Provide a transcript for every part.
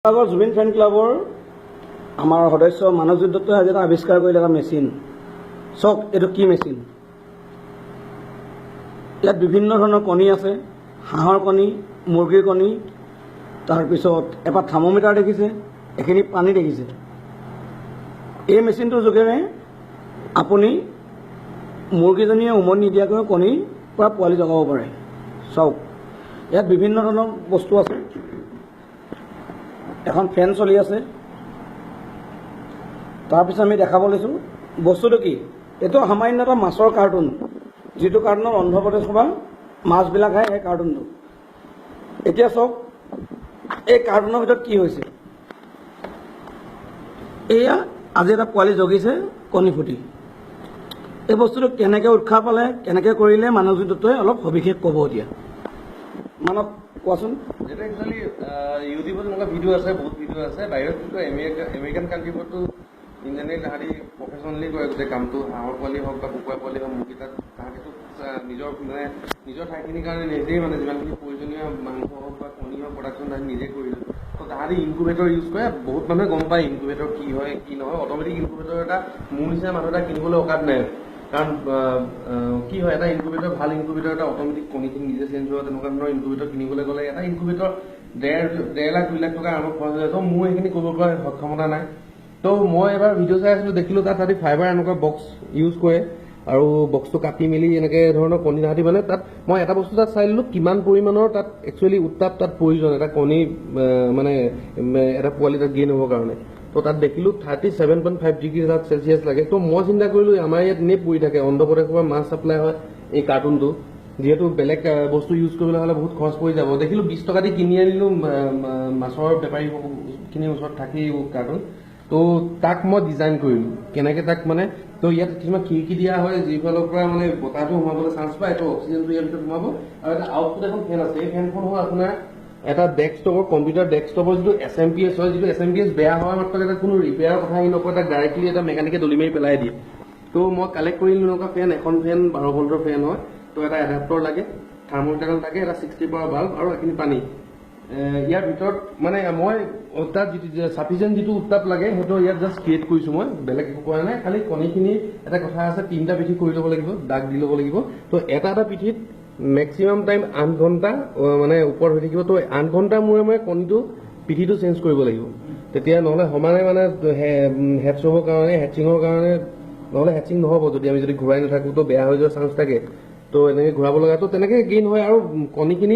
জুবিন ফেন ক্লাবৰ আমাৰ সদস্য মানৱজিৎ দত্তই আজি এটা আৱিষ্কাৰ কৰিলে এটা মেচিন। চাওক এইটো কি মেচিন। ইয়াত বিভিন্ন ধৰণৰ কণী আছে, হাঁহৰ কণী, মুৰ্গীৰ কণী, তাৰপিছত এটা থাৰ্মোমিটাৰ দেখিছে, এইখিনি পানী দেখিছে। এই মেচিনটোৰ যোগেৰে আপুনি মুৰ্গীজনীয়ে উমনি নিদিয়াকৈ কণীৰ পৰা পোৱালি জগাব পাৰে। চাওক ইয়াত বিভিন্ন ধৰণৰ বস্তু আছে। এখন ফেন চলি আছে। তাৰপিছত আমি দেখাব লৈছোঁ বস্তুটো কি। এইটো সামান্য এটা মাছৰ কাৰ্টুন, যিটো কাৰ্টুনত অন্ধ্ৰপ্ৰদেশ বা মাছবিলাক আহে, সেই কাৰ্টুনটো। এতিয়া চাওক এই কাৰ্টুনৰ ভিতৰত কি হৈছে। এয়া আজি এটা পোৱালি জগিছে কণী ফুটি। এই বস্তুটো কেনেকৈ উৎসাহ পালে, কেনেকৈ কৰিলে মানৱজিৎ দত্তই অলপ সবিশেষ ক'ব। এতিয়া মানৱ কোৱাচোন। যেটা একচুৱেলি ইউটিউবত এনেকুৱা ভিডিঅ' আছে, বহুত ভিডিঅ' আছে। বাহিৰত কিন্তু আমেৰিকান কাণ্ট্ৰিবোৰতো ইণ্ডিয়ানে তাহাঁতি প্ৰফেচনেলি কৰে গোটেই কামটো। হাঁহৰ পোৱালি হওক বা কুকুৰা পোৱালি হওক, মুৰ্গী তাত তাহাঁতিতো নিজৰ ঠাইখিনিৰ কাৰণে নিজেই যিমানখিনি প্ৰয়োজনীয় মাংস হওক বা কণী হওক প্ৰডাকশ্যন তাহাঁতি নিজে কৰিলে। তো তাহাঁতি ইনকুবেটৰ ইউজ কৰে। বহুত মানুহে গম পায় ইনকুবেটৰ কি হয় কি নহয়। অট'মেটিক ইনকুবেটৰ এটা মোৰ নিচিনা মানুহ এটা কিনিবলৈ অকাত নাই। কাৰণ কি হয়, এটা ইনকুবেটৰ ভাল ইনকুবেটৰ এটা অট'মেটিক কণীখিনি নিজে চেঞ্জ হোৱা তেনেকুৱা ধৰণৰ ইনকুবেটৰ কিনিবলৈ গ'লে এটা ইনকুবেটৰ ডেৰ লাখ 2 লাখ টকা আৰম্ভ খৰচ হৈ যায়। তো মোৰ এইখিনি কৰিব পৰা সক্ষমতা নাই। তো মই এবাৰ ভিডিঅ' চাই আছিলোঁ, দেখিলোঁ তাত তাহাঁতি ফাইবাৰ এনেকুৱা বক্স ইউজ কৰে আৰু বক্সটো কাটি মেলি এনেকৈ ধৰণৰ কণী তাহাঁতি তাত মই এটা বস্তু তাত চাই দিলোঁ, কিমান পৰিমাণৰ তাত একচুৱেলি উত্তাপ তাত প্ৰয়োজন এটা কণী এটা পোৱালি তাত গেইন হ'বৰ কাৰণে। তো তাত দেখিলোঁ 37.5 ডিগ্ৰী তাত চেলচিয়াছ লাগে। তো মই চিন্তা কৰিলোঁ আমাৰ ইয়াত এনেই পৰি থাকে, অন্ধ্ৰপ্ৰদেশৰ পৰা মাছ চাপ্লাই হয় এই কাৰ্টুনটো, যিহেতু বেলেগ বস্তু ইউজ কৰিবলৈ হ'লে বহুত খৰচ পৰি যাব। দেখিলোঁ 20 টকা দি কিনি আনিলোঁ মাছৰ বেপাৰীখিনিৰ ওচৰত থাকি কাৰ্টুন। তো তাক মই ডিজাইন কৰিলোঁ কেনেকৈ তাক তো ইয়াত কিছুমান খিৰিকী দিয়া হয়, যিফালৰ পৰা বতাহটো সোমাবলৈ চান্স পায়। তো অক্সিজেনটো ইয়াৰ ভিতৰত সোমাব। আৰু এটা আউটপুট এখন ফেন আছে। এই ফেনখন হ'ল আপোনাৰ এটা ডেস্কটপৰ কম্পিউটাৰ ডেস্কটপৰ যিটো SMPS হয়, যিটো SMPS বেয়া হোৱাৰ মাত্ৰ এটা কোনো ৰিপেয়াৰৰ কথা আহি নকয়, তাক ডাইৰেক্টলি এটা মেকানিকে দলি মাৰি পেলাই দিয়ে। তো মই কালেক্ট কৰিলোঁ এনেকুৱা ফেন। এখন ফেন 12 ভল্টৰ ফেন হয়। তো এটা এডাপ্টৰ লাগে, থাৰ্মোমিটাৰ লাগে, এটা 60 পাৱাৰ বাল্ব আৰু এইখিনি পানী। ইয়াৰ ভিতৰত মই তাত চাফিচিয়েণ্ট যিটো উত্তাপ লাগে সেইটো ইয়াত জাষ্ট ক্ৰিয়েট কৰিছোঁ। মই বেলেগ একো কৰা নাই। খালি কণীখিনি এটা কথা আছে, 3টা পিঠি কৰি ল'ব লাগিব, দাগ দি ল'ব লাগিব। তো এটা পিঠিত মেক্সিমাম টাইম 8 ঘণ্টা ওপৰত হৈ থাকিব। তো 8 ঘণ্টাৰ মূৰে কণীটো পিঠিটো চেঞ্জ কৰিব লাগিব। তেতিয়া নহ'লে সমানে হেটছ হ'বৰ কাৰণে, হেচিঙৰ কাৰণে, নহ'লে হেচিং নহ'ব যদি আমি ঘূৰাই নাথাকোঁ। তো বেয়া হৈ যোৱাৰ চান্স থাকে। তো এনেকৈ ঘূৰাব লগা, তো তেনেকৈ গেইন হয়। আৰু কণীখিনি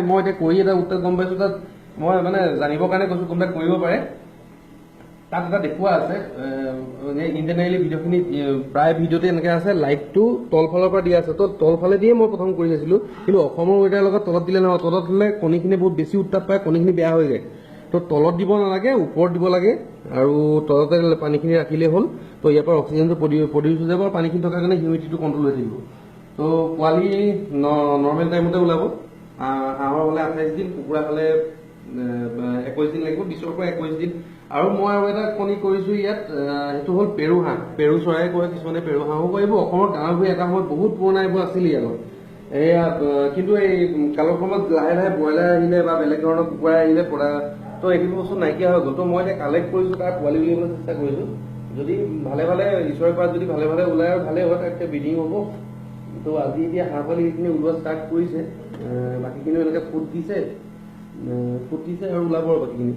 মই এতিয়া কৰি এটা উত্তৰ গম পাইছোঁ। তাত মই জানিবৰ কাৰণে কৈছোঁ, কোনোবাই কৰিব পাৰে। তাত এটা দেখুওৱা আছে ইণ্টাৰনেটলি ভিডিঅ'খিনি, প্ৰায় ভিডিঅ'তে এনেকৈ আছে, লাইটটো তলফালৰ পৰা দিয়া আছে। তো তলফালে দিয়ে মই প্ৰথম কৰি চাইছিলোঁ। কিন্তু অসমৰ ৱেডাৰৰ লগত তলত দিলে নহয়। তলত দিলে কণীখিনি বহুত বেছি উত্তাপ পায়, কণীখিনি বেয়া হৈ যায়। তো তলত দিব নালাগে, ওপৰত দিব লাগে। আৰু তলতে পানীখিনি ৰাখিলেই হ'ল। তো ইয়াৰ পৰা অক্সিজেনটো প্ৰডিউচ হৈ যাব আৰু পানীখিনি থকাৰ কাৰণে হিউমিডিটিটো কণ্ট্ৰল হৈ থাকিব। তো পোৱালি নৰ্মেল টাইমতে ওলাব। হাঁহৰ হ'লে 28 দিন, কুকুৰা হ'লে 21 দিন লাগিব, 20ৰ পৰা 21 দিন। আৰু মই আৰু এটা কণী কৰিছোঁ ইয়াত, সেইটো হ'ল পেৰু হাঁহ। পেৰু চৰাই কয় কিছুমানে, পেৰু হাঁহো কয়। এইবোৰ অসমৰ গাঁৱে ভূঞে এটা সময়ত বহুত পুৰণা এইবোৰ আছিলে ইয়াত। এয়া কিন্তু এই কালক্ৰমত লাহে লাহে ব্ৰইলাৰ আহিলে বা বেলেগ ধৰণৰ কুকুৰা আহিলে তো এইবোৰ বস্তু নাইকিয়া হৈ গ'ল। তো মই এতিয়া কালেক্ট কৰিছোঁ, তাৰ পোৱালি উলিয়াবলৈ চেষ্টা কৰিছোঁ। যদি ভালে ঈশ্বৰৰ পৰা যদি ভালে ওলাই আৰু ভালেই হয়, তাতকৈ ব্ৰিডিং হ'ব। তো আজি এতিয়া হাঁহ পোৱালি এইখিনি ওলোৱা ষ্টাৰ্ট কৰিছে। বাকীখিনিও এনেকৈ ফুট দিছে আৰু ওলাব আৰু বাকীখিনি।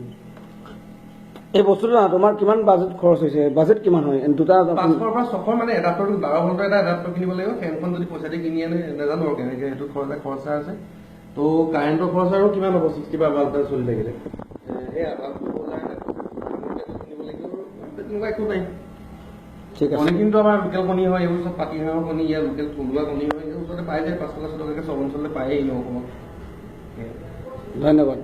এই বস্তুটো তোমাৰ কিমান বাজেট খৰচ হৈছে? বাজেট কিমান হয়? 500 পৰা 600 এডাপ্টৰটো 12 ভল্টৰ এটা এডাপ্টৰ কিনিব লাগিব। ফেনখন যদি পইচা দি কিনি আনে নাজানো আৰু কেনেকৈ, সেইটো খৰচা আছে। তো কাৰেণ্টৰ খৰচ আৰু কিমান হ'ব 60 বা বাল্ব চলি থাকিলে? সেয়া বাল্বটো কিনিব লাগিব আৰু তেনেকুৱা একো নাই। ঠিক আছে। কণী কিন্তু আমাৰ লোকেল কণী হয়, এইবোৰ চব পাতি হাঁহৰ কণী, ইয়াৰ লোকেল থলুৱা কণী হয়। ওচৰতে পাই যায়, 5 টকা 6 টকাকৈ চব অঞ্চলতে পায়েই ন অসমত। ধন্যবাদ।